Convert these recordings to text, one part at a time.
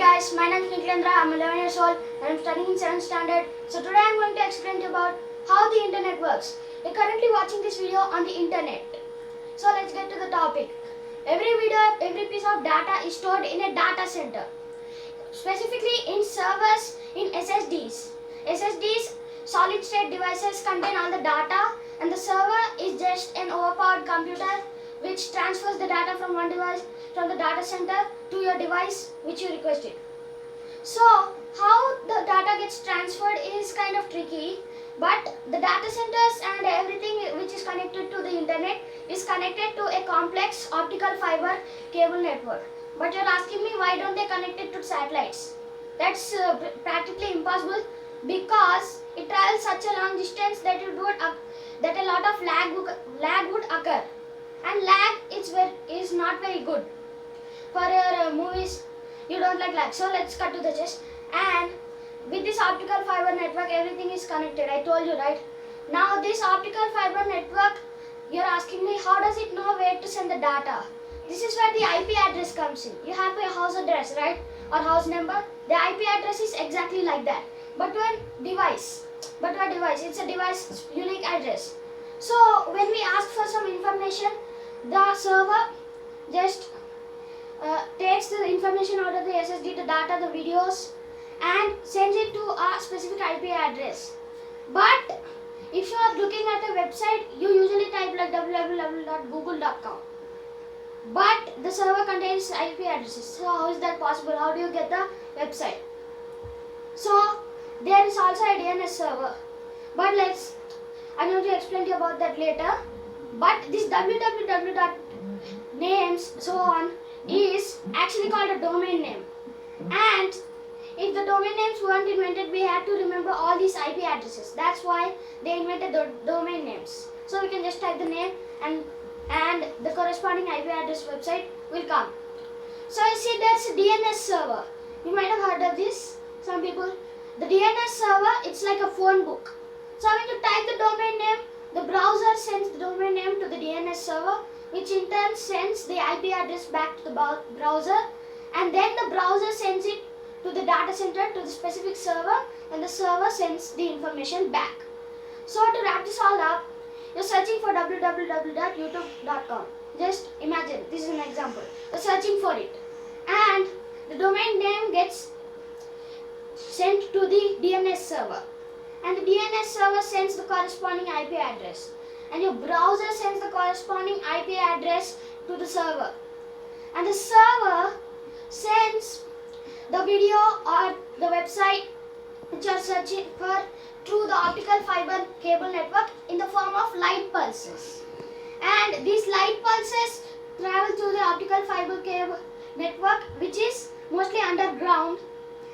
guys, my name is Niklendra. I'm 11 years old and I'm studying in 7th standard. So today I'm going to explain to you about how the internet works. You're currently watching this video on the internet. So let's get to the topic. Every piece of data is stored in a data center. Specifically in servers in SSDs. SSDs, solid state devices, contain all the data, and the server is just an overpowered computer which transfers the data from one device from the data center to your device which you requested. So how the data gets transferred is kind of tricky, but the data centers and everything which is connected to the internet is connected to a complex optical fiber cable network. But you're asking me, why don't they connect it to satellites? That's practically impossible, because it travels such a long distance that that a lot of lag would occur, and lag is not very good for your movies. You don't like lag. So let's cut to the chase. And with this optical fiber network, everything is connected. I told you, right? Now this optical fiber network, you're asking me, how does it know where to send the data? This is where the IP address comes in. You have your house address, right? Or house number. The IP address is exactly like that. But to a device, it's a device unique address. So when we ask for some information, the server just takes the information out of the SSD, the data, the videos, and sends it to a specific IP address. But if you are looking at a website, you usually type like www.google.com. But the server contains IP addresses. So how is that possible? How do you get the website? So there is also a DNS server. But I'm going to explain to you about that later. But this www.names so on is actually called a domain name. And if the domain names weren't invented, we had to remember all these IP addresses. That's why they invented the domain names. So we can just type the name and the corresponding IP address website will come. So you see, there's a DNS server. You might have heard of this, some people. The DNS server, it's like a phone book. So when you type the domain name, the browser sends the domain name to the DNS server, which in turn sends the IP address back to the browser, and then the browser sends it to the data center, to the specific server, and the server sends the information back. So to wrap this all up, you're searching for www.youtube.com. Just imagine, this is an example. You're searching for it, and the domain name gets sent to the DNS server, and the DNS server sends the corresponding IP address, and your browser sends the corresponding IP address to the server, and the server sends the video or the website which you are searching for through the optical fiber cable network in the form of light pulses. And these light pulses travel through the optical fiber cable network, which is mostly underground,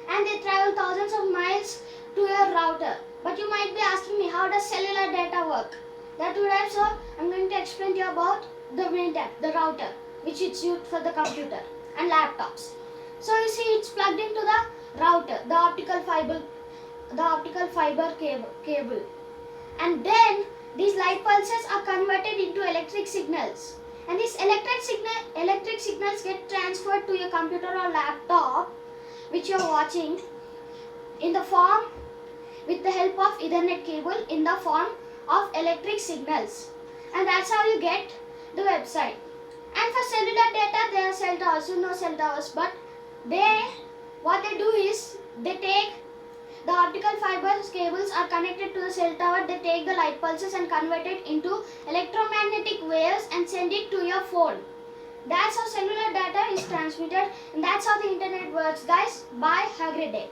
and they travel thousands of miles to your router. But you might be asking me, how does cellular data work? That would have, so I'm going to explain to you about the main tab, the router, which is used for the computer and laptops. So you see, it's plugged into the router, the optical fiber cable, and then these light pulses are converted into electric signals, and these electric signals get transferred to your computer or laptop which you are watching in the form, with the help of Ethernet cable, in the form of electric signals, and that's how you get the website. And for cellular data, there are cell towers. You know cell towers, but what they do is, they take the optical fiber cables are connected to the cell tower. They take the light pulses and convert it into electromagnetic waves and send it to your phone. That's how cellular data is transmitted, and that's how the internet works, guys. Bye. Have a great day.